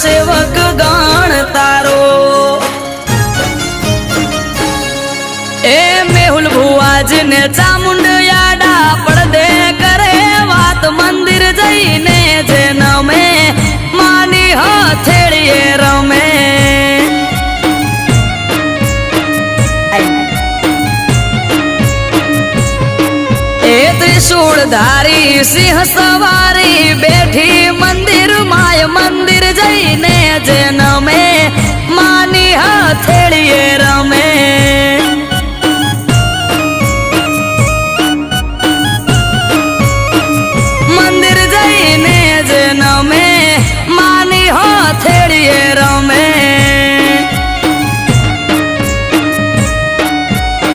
સેવક ગણ તારો એ મેહુલ ભુવાજીને ચામુંડ યાડા પડદે કરે વાત મંદિર જઈને જેન મે માની હથેળીએ રમે એ ત્રિશૂળધારી સિંહ સવારી બેઠી મંદિર માય મંદિર જઈને જેન મે માની હથેળીએ રમે